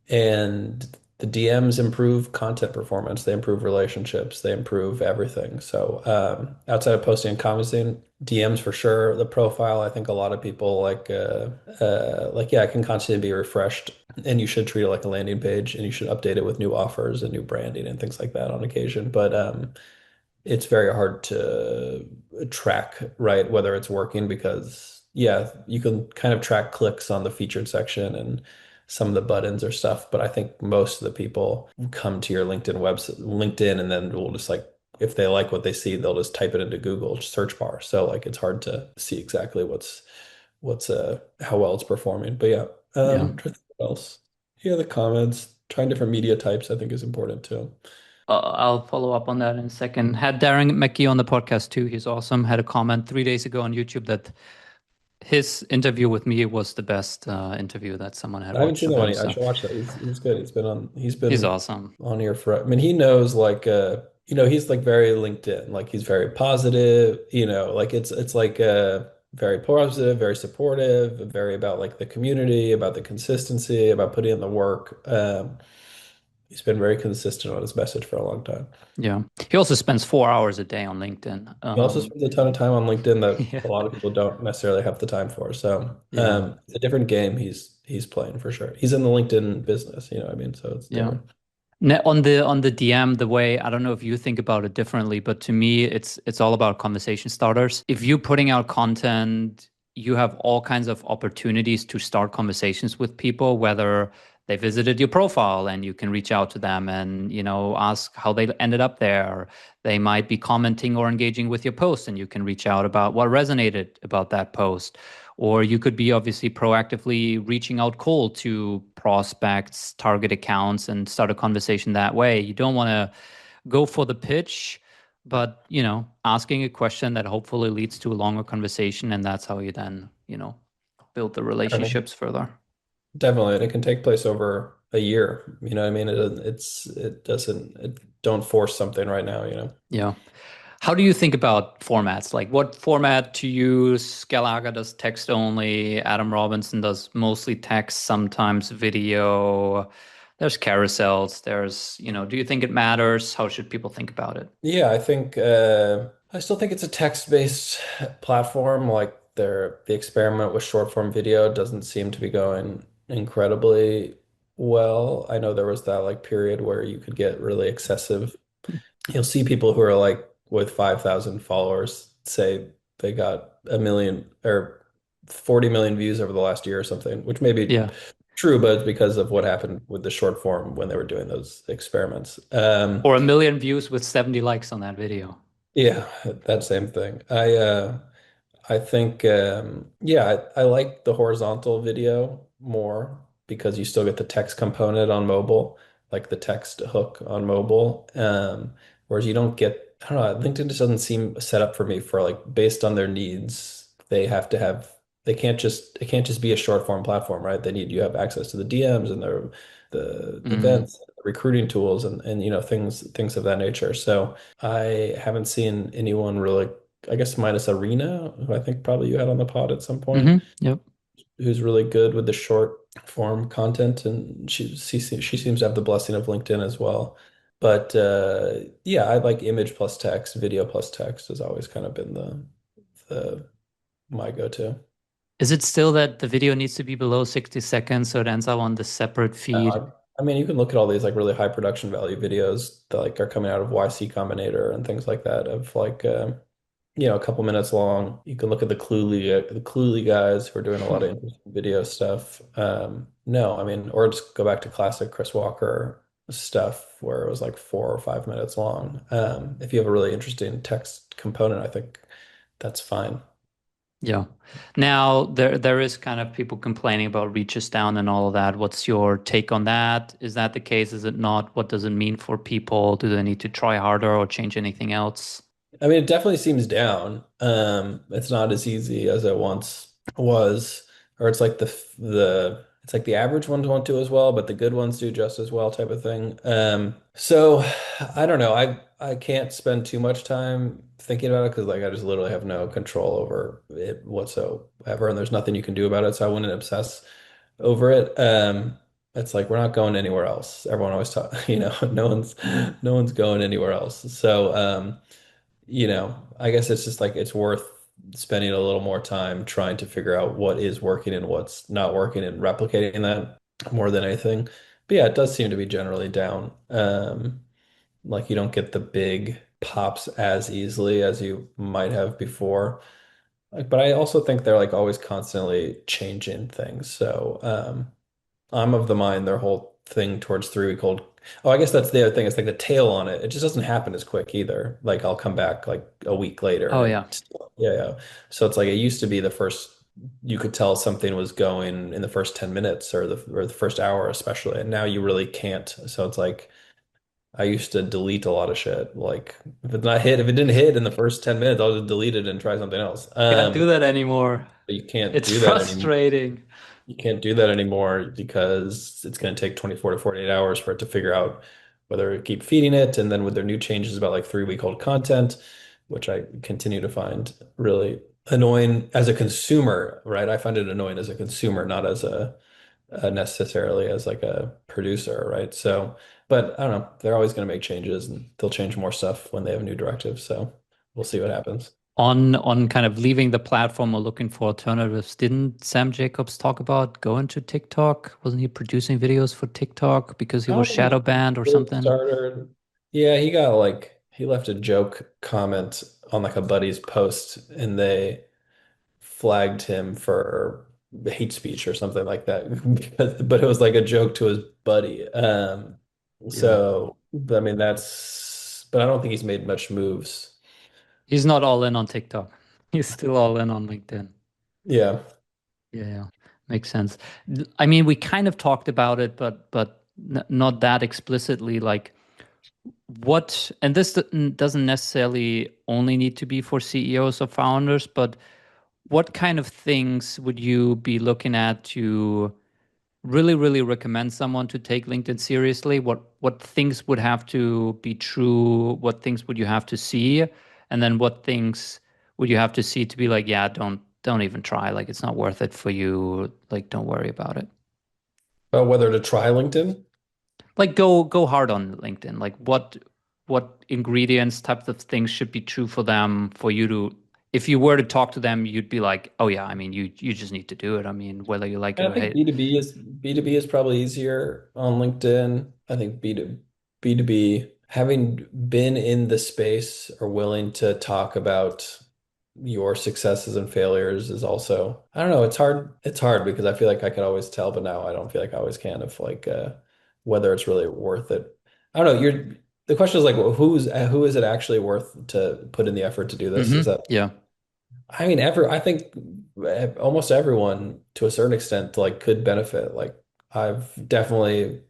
Speaker 1: And the DMs improve content performance, they improve relationships, they improve everything. So outside of posting and commenting, DMs for sure. The profile, I think a lot of people like yeah, it can constantly be refreshed and you should treat it like a landing page and you should update it with new offers and new branding and things like that on occasion. But it's very hard to track, right, whether it's working because, yeah, you can kind of track clicks on the featured section and some of the buttons or stuff. But I think most of the people come to your LinkedIn website, LinkedIn, and then will just like, if they like what they see, they'll just type it into Google search bar. So like it's hard to see exactly what's how well it's performing. But yeah,
Speaker 2: Yeah.
Speaker 1: trying to think what else? Yeah, the comments, trying different media types, I think is important too.
Speaker 2: I'll follow up on that in a second. Had Darren McKee on the podcast too. He's awesome. Had a comment 3 days ago on YouTube that his interview with me was the best interview that someone had
Speaker 1: I haven't
Speaker 2: watched
Speaker 1: seen
Speaker 2: of
Speaker 1: that one
Speaker 2: him.
Speaker 1: yet. I
Speaker 2: So
Speaker 1: should watch that. He's good. He's
Speaker 2: he's
Speaker 1: been
Speaker 2: awesome.
Speaker 1: on here for I mean he knows like he's like very LinkedIn. Like he's very positive, like it's like very positive, very supportive, very about like the community, about the consistency, about putting in the work. He's been very consistent on his message for a long time.
Speaker 2: Yeah. He also spends 4 hours a day on LinkedIn.
Speaker 1: He also spends a ton of time on LinkedIn that
Speaker 2: Yeah.
Speaker 1: a lot of people don't necessarily have the time for. So
Speaker 2: Yeah.
Speaker 1: it's a different game he's playing for sure. He's in the LinkedIn business, you know what I mean? So it's
Speaker 2: Yeah.
Speaker 1: different.
Speaker 2: On the DM, the way I don't know if you think about it differently, but to me, it's all about conversation starters. If you're putting out content, you have all kinds of opportunities to start conversations with people, whether they visited your profile and you can reach out to them and ask how they ended up there. They might be commenting or engaging with your post, and you can reach out about what resonated about that post. Or you could be obviously proactively reaching out cold to prospects, target accounts, and start a conversation that way. You don't want to go for the pitch, but asking a question that hopefully leads to a longer conversation, and that's how you then, build the
Speaker 1: I mean,
Speaker 2: relationships further.
Speaker 1: definitely, and it can take place over a year. You know what I mean? It doesn't don't force something right now, you know.
Speaker 2: Yeah. How do you think about formats? Like what format to use? Gal Aga does text only. Adam Robinson does mostly text, sometimes video. There's carousels. Do you think it matters? How should people think about it?
Speaker 1: Yeah, I think I still think it's a text-based platform. Like the experiment with short form video doesn't seem to be going incredibly well. I know there was that like period where you could get really excessive. You'll see people who are like with 5,000 followers say they got a million or 40 million views over the last year or something, which may be
Speaker 2: Yeah.
Speaker 1: true, but it's because of what happened with the short form when they were doing those experiments.
Speaker 2: Or 1 million views with 70 likes on that video.
Speaker 1: Yeah, that same thing. I think yeah, I like the horizontal video more because you still get the text component on mobile, like the text hook on mobile. Whereas you don't get, I don't know, LinkedIn just doesn't seem set up for me for like based on their needs. They have to have it can't just be a short form platform, right? You have access to the DMs and the
Speaker 2: Mm,
Speaker 1: events. recruiting tools and things of that nature. So I haven't seen anyone really, I guess minus Arena, who I think probably you had on the pod at some point,
Speaker 2: Yep.
Speaker 1: who's really good with the short form content, and she seems to have the blessing of LinkedIn as well. But yeah, I like image plus text, video plus text has always kind of been the my go-to.
Speaker 2: Is it still that the video needs to be below 60 seconds so it ends up on the separate feed?
Speaker 1: I mean, you can look at all these like really high production value videos that like are coming out of YC Combinator and things like that of like a couple minutes long. You can look at the Cluely guys who are doing a lot of interesting video stuff. No, I mean, or just go back to classic Chris Walker stuff where it was like 4 or 5 minutes long. If you have a really interesting text component, I think that's fine.
Speaker 2: Yeah. Now there is kind of people complaining about reaches down and all of that. What's your take on that? Is that the case? Is it not? What does it mean for people? Do they need to try harder or change anything else?
Speaker 1: I mean, it definitely seems down. It's not as easy as it once was, or it's like it's like the average ones won't do as well, but the good ones do just as well, type of thing. So I don't know. I can't spend too much time thinking about it because like I just literally have no control over it whatsoever, and there's nothing you can do about it. So I wouldn't obsess over it. It's like we're not going anywhere else. Everyone always talk, no one's going anywhere else. So I guess it's just like it's worth spending a little more time trying to figure out what is working and what's not working and replicating that more than anything. But yeah, it does seem to be generally down. Like you don't get the big pops as easily as you might have before. Like, but I also think they're like always constantly changing things. So I'm of the mind their whole thing towards 3 week old. Oh, I guess that's the other thing. It's like the tail on it. It just doesn't happen as quick either. Like I'll come back like a week later
Speaker 2: Oh
Speaker 1: and
Speaker 2: yeah.
Speaker 1: yeah, yeah. So it's like it used to be the first you could tell something was going in the first 10 minutes or the first hour especially. And now you really can't. So it's like I used to delete a lot of shit. Like if it didn't hit in the first 10 minutes, I'll just delete it and try something else.
Speaker 2: Can't do that anymore.
Speaker 1: But you can't
Speaker 2: It's
Speaker 1: do that anymore.
Speaker 2: frustrating.
Speaker 1: You can't do that anymore because it's going to take 24 to 48 hours for it to figure out whether to keep feeding it. And then with their new changes about like 3 week old content, which I continue to find really annoying as a consumer, right? I find it annoying as a consumer, not as a necessarily as like a producer, right? So, but I don't know. They're always going to make changes and they'll change more stuff when they have new directives. So we'll see what happens.
Speaker 2: On kind of leaving the platform or looking for alternatives, didn't Sam Jacobs talk about going to TikTok? Wasn't he producing videos for TikTok because he was
Speaker 1: Oh,
Speaker 2: shadow banned or
Speaker 1: Philip
Speaker 2: something?
Speaker 1: started. Yeah, he left a joke comment on like a buddy's post and they flagged him for hate speech or something like that. But it was like a joke to his buddy.
Speaker 2: Yeah.
Speaker 1: But I mean but I don't think he's made much moves.
Speaker 2: He's not all in on TikTok. He's still all in on LinkedIn.
Speaker 1: Yeah.
Speaker 2: Yeah, yeah. Makes sense. I mean, we kind of talked about it, but not that explicitly. Like what, and this doesn't necessarily only need to be for CEOs or founders, but what kind of things would you be looking at to really, really recommend someone to take LinkedIn seriously? What things would have to be true? What things would you have to see? And then what things would you have to see to be like, yeah, don't even try. Like it's not worth it for you. Like don't worry about it.
Speaker 1: About whether to try LinkedIn.
Speaker 2: Like go hard on LinkedIn. Like what ingredients, types of things should be true for them for you to if you were to talk to them, you'd be like, oh yeah, I mean you just need to do it. I mean, whether you like it
Speaker 1: And I
Speaker 2: or
Speaker 1: think
Speaker 2: hate.
Speaker 1: B2B is probably easier on LinkedIn. I think B2B, having been in the space or willing to talk about your successes and failures is also, I don't know, it's hard. It's hard because I feel like I could always tell, but now I don't feel like I always can if like whether it's really worth it. I don't know. The question is like, well, who is it actually worth to put in the effort to do this? Is that
Speaker 2: Yeah.
Speaker 1: I mean, I think almost everyone to a certain extent like could benefit. Like I've definitely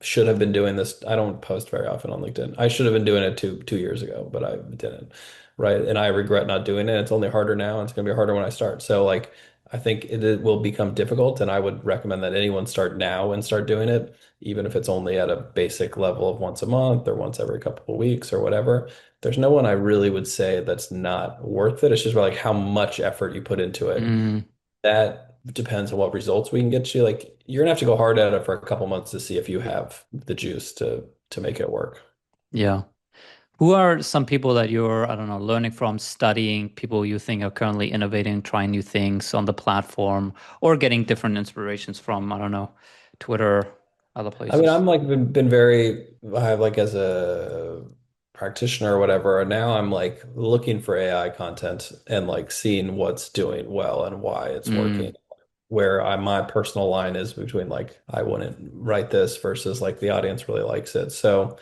Speaker 1: should have been doing this. I don't post very often on LinkedIn. I should have been doing it 2 years ago, but I didn't. Right. And I regret not doing it. It's only harder now. And it's gonna be harder when I start. So like I think it will become difficult, and I would recommend that anyone start now and start doing it, even if it's only at a basic level of once a month or once every couple of weeks or whatever. There's no one I really would say that's not worth it. It's just about like how much effort you put into it.
Speaker 2: Mm,
Speaker 1: That depends on what results we can get you. Like you're gonna have to go hard at it for a couple months to see if you have the juice to make it work.
Speaker 2: yeah. Who are some people that you're, I don't know, learning from, studying, people you think are currently innovating, trying new things on the platform, or getting different inspirations from, I don't know, Twitter, other
Speaker 1: I mean,
Speaker 2: places?
Speaker 1: I'm like been very I have like as a practitioner or whatever, and now I'm like looking for AI content and like seeing what's doing well and why it's working.
Speaker 2: Mm.
Speaker 1: Where my personal line is between like I wouldn't write this versus like the audience really likes it. So,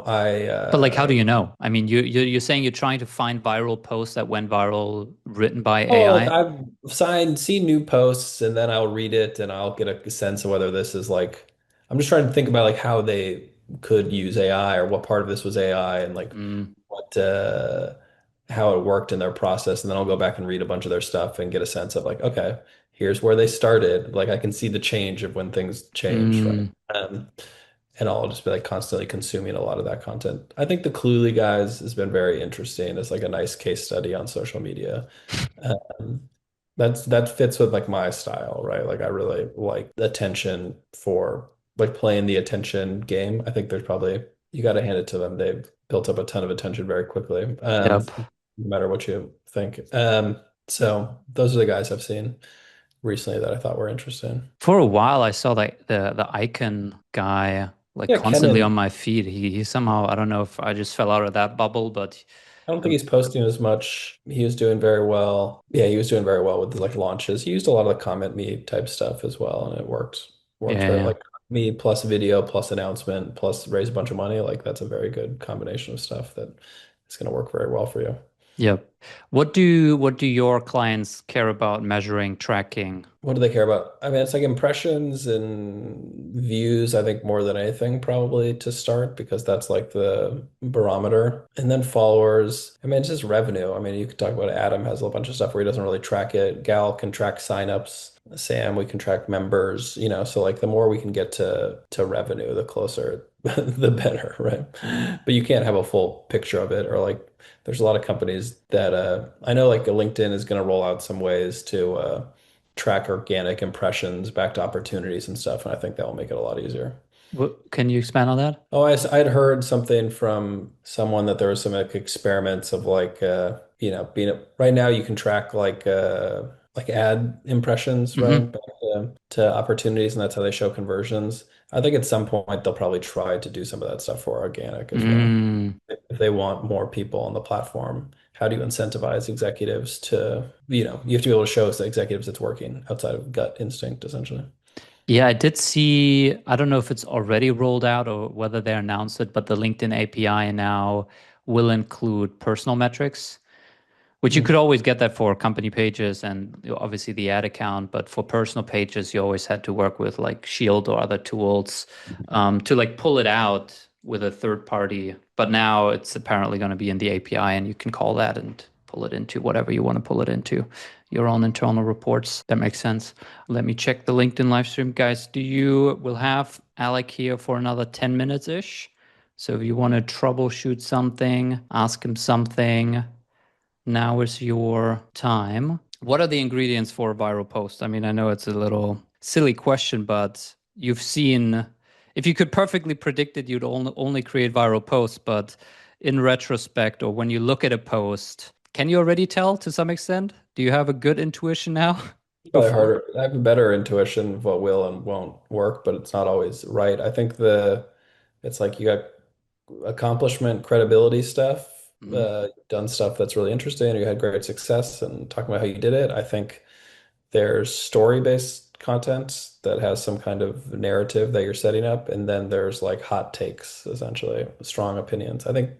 Speaker 1: I
Speaker 2: But like, how do you know? I mean, you're saying you're trying to find viral posts that went viral written by
Speaker 1: oh, like
Speaker 2: AI?
Speaker 1: I've seen new posts and then I'll read it and I'll get a sense of whether this is like I'm just trying to think about like how they could use AI or what part of this was AI and like
Speaker 2: Mm,
Speaker 1: what how it worked in their process. And then I'll go back and read a bunch of their stuff and get a sense of like, okay, here's where they started. Like I can see the change of when things changed, right?
Speaker 2: mm,
Speaker 1: Um, and I'll just be like constantly consuming a lot of that content. I think the Cluely guys has been very interesting. It's like a nice case study on social media. Um, that fits with like my style, right? Like I really like the attention for like playing the attention game. I think there's probably you got to hand it to them. They've built up a ton of attention very quickly.
Speaker 2: yep.
Speaker 1: No matter what you think. So those are the guys I've seen recently that I thought were interesting.
Speaker 2: For a while, I saw that the icon guy like
Speaker 1: Yeah,
Speaker 2: constantly on
Speaker 1: Kenan.
Speaker 2: my feed. He somehow, I don't know if I just fell out of that bubble, but
Speaker 1: I don't think
Speaker 2: um,
Speaker 1: he's posting as much. He was doing very well. Yeah, he was doing very well with the like launches. He used a lot of the comment me type stuff as well, and it worked
Speaker 2: yeah,
Speaker 1: very
Speaker 2: yeah.
Speaker 1: like me plus video plus announcement plus raise a bunch of money. Like that's a very good combination of stuff that is going to work very well for you.
Speaker 2: Yep. What do your clients care about measuring, tracking?
Speaker 1: What do they care about? I mean, it's like impressions and views, I think more than anything, probably to start, because that's like the barometer. And then followers. I mean, it's just revenue. I mean, you could talk about Adam has a bunch of stuff where he doesn't really track it. Gal can track signups. Sam, we can track members, so like the more we can get to revenue, the closer the better, right? But you can't have a full picture of it, or like there's a lot of companies that I know like LinkedIn is going to roll out some ways to track organic impressions back to opportunities and stuff. And I think that will make it a lot easier.
Speaker 2: What, can you expand on that?
Speaker 1: Oh, I'd heard something from someone that there was some like experiments of like, being right now you can track like ad impressions, right?
Speaker 2: Mm-hmm.
Speaker 1: Back to opportunities, and that's how they show conversions. I think at some point they'll probably try to do some of that stuff for organic as well.
Speaker 2: Mm.
Speaker 1: If they want more people on the platform, how do you incentivize executives to, you have to be able to show executives it's working outside of gut instinct, essentially.
Speaker 2: Yeah, I did see, I don't know if it's already rolled out or whether they announced it, but the LinkedIn API now will include personal metrics. Which you
Speaker 1: Mhm.
Speaker 2: could always get that for company pages and obviously the ad account, but for personal pages, you always had to work with like Shield or other tools to like pull it out with a third party. But now it's apparently going to be in the API, and you can call that and pull it into whatever you want to pull it into, your own internal reports. That makes sense. Let me check the LinkedIn live stream, guys. We'll have Alec here for another 10 minutes ish. So if you want to troubleshoot something, ask him something, now is your time. What are the ingredients for a viral post? I mean, I know it's a little silly question, but you've seen, if you could perfectly predict it, you'd only create viral posts. But in retrospect, or when you look at a post, can you already tell to some extent? Do you have a good intuition now
Speaker 1: Probably
Speaker 2: before?
Speaker 1: harder. I have a better intuition of what will and won't work, but it's not always right. I think it's like you got accomplishment, credibility stuff.
Speaker 2: Mhm.
Speaker 1: You've done stuff that's really interesting, or you had great success and talking about how you did it. I think there's story-based content that has some kind of narrative that you're setting up, and then there's like hot takes, essentially, strong opinions. I think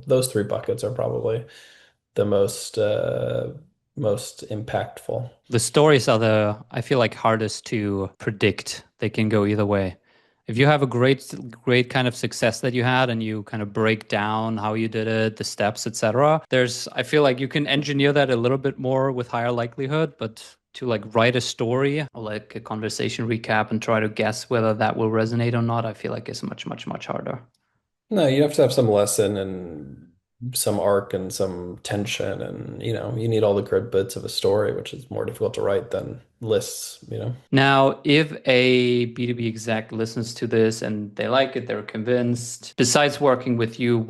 Speaker 1: those three buckets are probably the most impactful.
Speaker 2: The stories are I feel like, hardest to predict. They can go either way. If you have a great kind of success that you had and you kind of break down how you did it, the steps, etc., I feel like you can engineer that a little bit more with higher likelihood, but to like write a story or like a conversation recap and try to guess whether that will resonate or not, I feel like is much, much, much harder.
Speaker 1: No, you have to have some lesson and some arc and some tension, and you need all the good bits of a story, which is more difficult to write than lists.
Speaker 2: Now, if a B2B exec listens to this and they like it, they're convinced, besides working with you,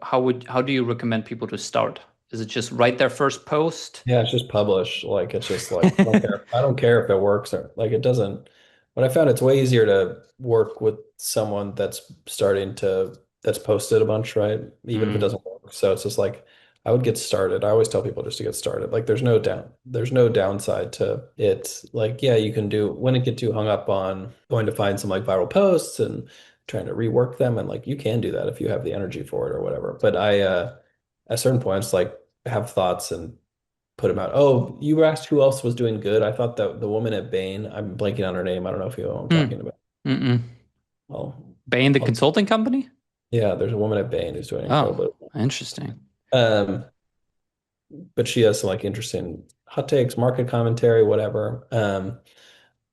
Speaker 2: how do you recommend people to start? Is it just write their first post?
Speaker 1: Yeah, it's just publish. Like it's just like I don't care. I don't care if it works or like it doesn't. But I found it's way easier to work with someone that's posted a bunch, right? Even if it
Speaker 2: Mm,
Speaker 1: doesn't work. So it's just like I would get started. I always tell people just to get started. Like there's no downside to it. Like, yeah, you can do when it get too hung up on going to find some like viral posts and trying to rework them, and like you can do that if you have the energy for it or whatever. But at certain points, like have thoughts and put him out. Oh, you were asked who else was doing good. I thought that the woman at Bain, I'm blanking on her name. I don't know if you know what I'm
Speaker 2: mm,
Speaker 1: talking about.
Speaker 2: mm-mm.
Speaker 1: Well,
Speaker 2: Bain, the
Speaker 1: I'll,
Speaker 2: consulting company?
Speaker 1: yeah, there's a woman at Bain who's doing
Speaker 2: Oh,
Speaker 1: incredible.
Speaker 2: interesting.
Speaker 1: Um, but she has some like interesting hot takes, market commentary, whatever,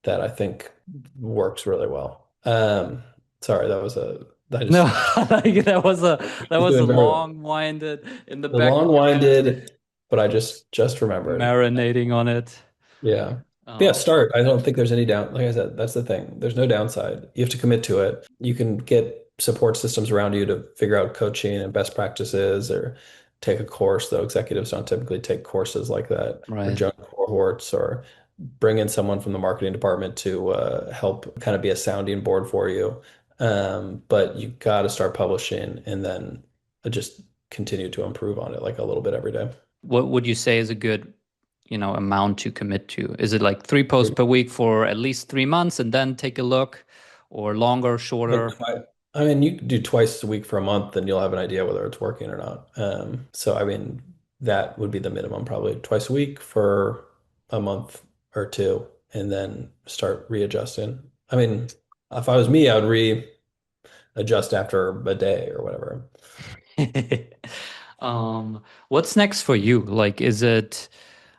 Speaker 1: that I think works really well. Sorry, I
Speaker 2: No,
Speaker 1: just,
Speaker 2: like that
Speaker 1: she's
Speaker 2: was a
Speaker 1: doing very well.
Speaker 2: long-winded in the
Speaker 1: The
Speaker 2: back of your head,
Speaker 1: long-winded, but I just remembered.
Speaker 2: marinating on it.
Speaker 1: Yeah. Yeah,
Speaker 2: Um,
Speaker 1: start. I don't think there's any down. Like I said, that's the thing. There's no downside. You have to commit to it. You can get support systems around you to figure out coaching and best practices or take a course, though executives don't typically take courses like that or
Speaker 2: right.
Speaker 1: join cohorts or bring in someone from the marketing department to help kind of be a sounding board for you. But you got to start publishing and then just continue to improve on it like a little bit every day.
Speaker 2: What would you say is a good, amount to commit to? Is it like three posts per week for at least 3 months and then take a look, or longer,
Speaker 1: Like
Speaker 2: shorter?
Speaker 1: I mean, you could do twice a week for a month, and you'll have an idea whether it's working or not. So I mean, that would be the minimum, probably twice a week for a month or two, and then start readjusting. I mean, if I was me, I would readjust after a day or whatever.
Speaker 2: What's next for you? Like, is it,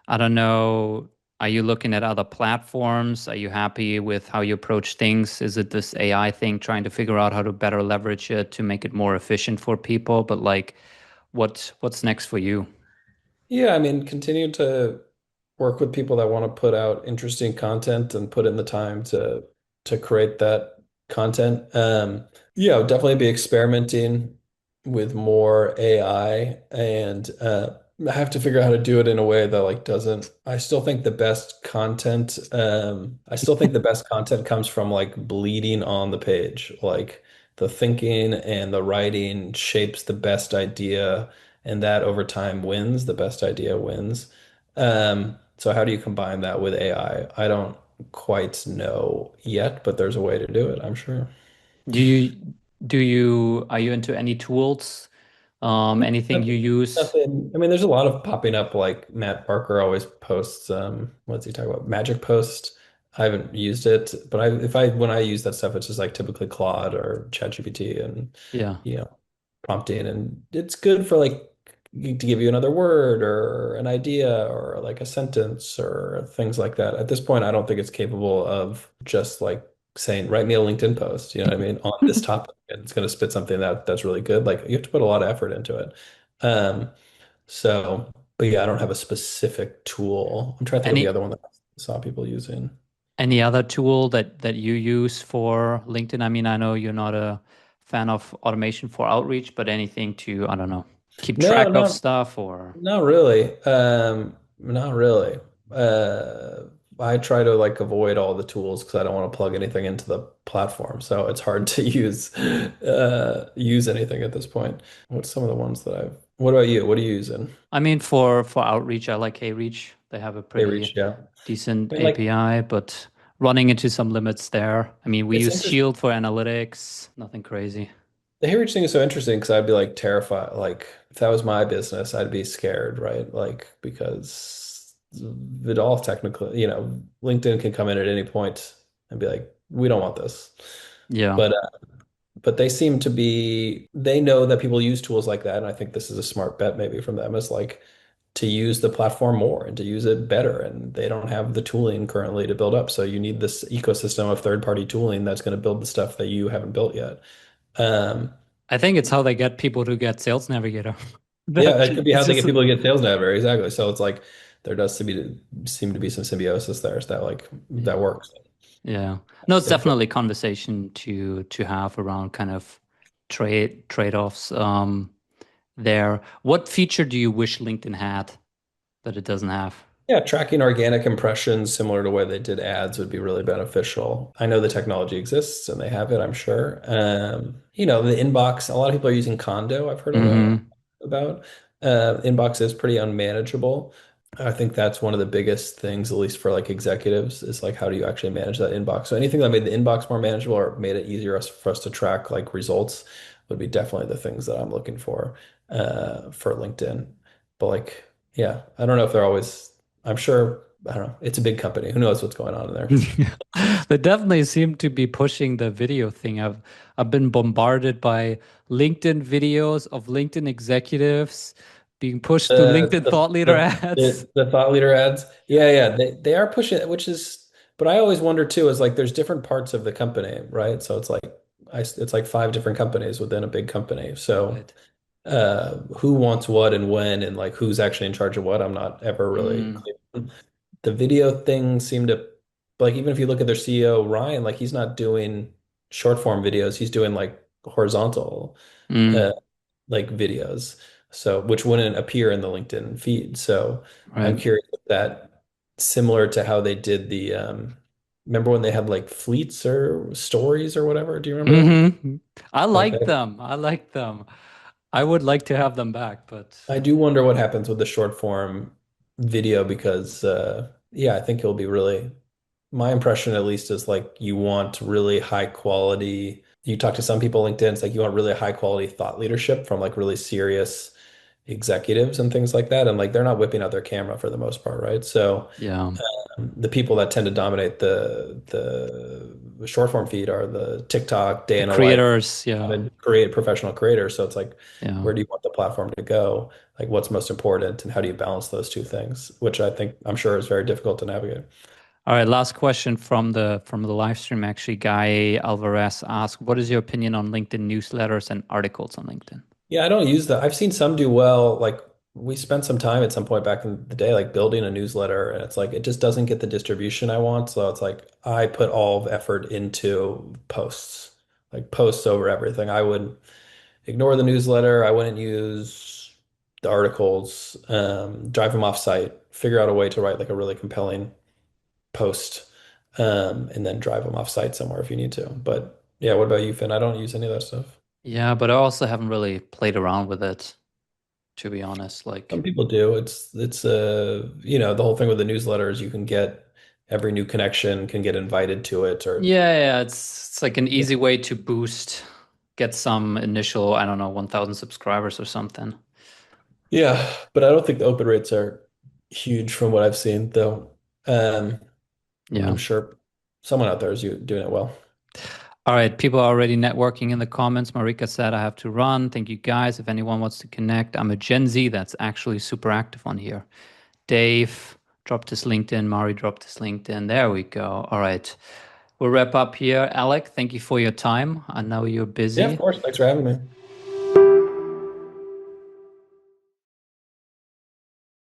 Speaker 2: I don't know, are you looking at other platforms? Are you happy with how you approach things? Is it this AI thing, trying to figure out how to better leverage it to make it more efficient for people? But like, what's next for you?
Speaker 1: Yeah, I mean, continue to work with people that want to put out interesting content and put in the time to create that content. Yeah, I'll definitely be experimenting with more AI and I have to figure out how to do it in a way that like doesn't I still think the best content comes from like bleeding on the page. Like the thinking and the writing shapes the best idea and that over time wins, the best idea wins. So how do you combine that with AI? I don't quite know yet, but there's a way to do it, I'm sure.
Speaker 2: Do you are you into any tools? Anything you use?
Speaker 1: Nothing. I mean, there's a lot of popping up. Like Matt Barker always posts. What's he talking about? Magic Post. I haven't used it, but when I use that stuff, it's just like typically Claude or ChatGPT, and
Speaker 2: Yeah.
Speaker 1: you know, prompting, and it's good for like to give you another word or an idea or like a sentence or things like that. At this point, I don't think it's capable of just like saying, write me a LinkedIn post, you know what I mean, on this topic, and it's going to spit something that's really good. Like you have to put a lot of effort into it. Um, but yeah, I don't have a specific tool. I'm trying to think of the
Speaker 2: Any
Speaker 1: other one that I saw people using.
Speaker 2: Any other tool that you use for LinkedIn? I mean, I know you're not a fan of automation for outreach, but anything to, I don't know, keep
Speaker 1: No,
Speaker 2: track of
Speaker 1: no,
Speaker 2: stuff or
Speaker 1: not really. Not really. Uh, I try to like avoid all the tools because I don't want to plug anything into the platform. So it's hard to use anything at this point. What's some of the ones that what about you? What are you using?
Speaker 2: I mean for outreach, I like HeyReach. They have a
Speaker 1: They
Speaker 2: pretty
Speaker 1: reach, yeah.
Speaker 2: decent
Speaker 1: I mean, like
Speaker 2: API, but running into some limits there. I mean, we
Speaker 1: it's
Speaker 2: use
Speaker 1: interesting.
Speaker 2: Shield for analytics, nothing crazy.
Speaker 1: The hair thing is so interesting because I'd be like terrified. Like if that was my business, I'd be scared, right? Like because it all technically, LinkedIn can come in at any point and be like, we don't want this.
Speaker 2: Yeah.
Speaker 1: But they seem they know that people use tools like that, and I think this is a smart bet maybe from them. It's like to use the platform more and to use it better. And they don't have the tooling currently to build up. So you need this ecosystem of third-party tooling that's going to build the stuff that you haven't built yet. Um,
Speaker 2: I think it's how they get people to get Sales Navigator.
Speaker 1: yeah,
Speaker 2: That
Speaker 1: it could be
Speaker 2: it's
Speaker 1: how they
Speaker 2: just
Speaker 1: get people to get sales Navigator. Exactly. So it's like there does seem to be some symbiosis there. So that like that
Speaker 2: yeah.
Speaker 1: works.
Speaker 2: Yeah. No, it's
Speaker 1: It,
Speaker 2: definitely conversation to have around kind of trade-offs there. What feature do you wish LinkedIn had that it doesn't have?
Speaker 1: Yeah, tracking organic impressions similar to the way they did ads would be really beneficial. I know the technology exists and they have it, I'm sure. The inbox, a lot of people are using Condo, I've heard a lot
Speaker 2: Mm-hmm.
Speaker 1: about. Inbox is pretty unmanageable. I think that's one of the biggest things, at least for like executives, is like how do you actually manage that inbox? So anything that made the inbox more manageable or made it easier for us to track like results would be definitely the things that I'm looking for LinkedIn. But like, yeah, I don't know if they're always I'm sure, I don't know. It's a big company. Who knows what's going on in there?
Speaker 2: They definitely seem to be pushing the video thing. I've been bombarded by LinkedIn videos of LinkedIn executives being pushed to
Speaker 1: The
Speaker 2: LinkedIn
Speaker 1: the
Speaker 2: thought leader
Speaker 1: the
Speaker 2: ads.
Speaker 1: the thought leader ads. Yeah, yeah. They are pushing it, which is, but I always wonder too, is like there's different parts of the company, right? So it's like it's like five different companies within a big company. So
Speaker 2: Right.
Speaker 1: who wants what and when and like who's actually in charge of what, I'm not ever really
Speaker 2: Mm,
Speaker 1: clear. The video thing seemed to like even if you look at their CEO, Ryan, like he's not doing short form videos, he's doing like horizontal.
Speaker 2: mm,
Speaker 1: uh, like videos, so which wouldn't appear in the LinkedIn feed. So I'm
Speaker 2: right.
Speaker 1: curious if that similar to how they did the remember when they had like fleets or stories or whatever? Do you remember them?
Speaker 2: Hmm. I
Speaker 1: Like
Speaker 2: like them. I like them. I would like to have them back, but
Speaker 1: I do wonder what happens with the short form video because yeah, I think it'll be really my impression at least is like you want really high quality. You talk to some people on LinkedIn, it's like you want really high quality thought leadership from like really serious executives and things like that. And like they're not whipping out their camera for the most part, right? So
Speaker 2: yeah,
Speaker 1: the people that tend to dominate the short form feed are the TikTok day
Speaker 2: the
Speaker 1: in a life
Speaker 2: creators, yeah,
Speaker 1: and create professional creators. So it's like,
Speaker 2: yeah.
Speaker 1: where do you want the platform to go? Like what's most important and how do you balance those two things? Which I think I'm sure is very difficult to navigate.
Speaker 2: All right, last question from the live stream. Actually, Guy Alvarez asked, "What is your opinion on LinkedIn newsletters and articles on LinkedIn?"
Speaker 1: Yeah, I don't use that. I've seen some do well. Like we spent some time at some point back in the day, like building a newsletter, and it's like it just doesn't get the distribution I want. So it's like I put all of effort into posts, like posts over everything. I would ignore the newsletter. I wouldn't use the articles, drive them off site, figure out a way to write like a really compelling post, and then drive them off site somewhere if you need to. But yeah, what about you, Finn? I don't use any of that stuff.
Speaker 2: Yeah, but I also haven't really played around with it, to be honest.
Speaker 1: Some
Speaker 2: Like,
Speaker 1: people do. The whole thing with the newsletters, you can get every new connection can get invited to it or
Speaker 2: yeah, it's like an easy way to get some initial, I don't know, 1,000 subscribers or something.
Speaker 1: yeah, but I don't think the open rates are huge from what I've seen, though. Um, I'm
Speaker 2: Yeah.
Speaker 1: sure someone out there is doing it well.
Speaker 2: All right, people are already networking in the comments. Marika said, I have to run. Thank you guys. If anyone wants to connect, I'm a Gen Z that's actually super active on here. Dave dropped his LinkedIn. Mari dropped his LinkedIn. There we go. All right. We'll wrap up here. Alec, thank you for your time. I know you're
Speaker 1: Yeah, of
Speaker 2: busy.
Speaker 1: course. Thanks for having me.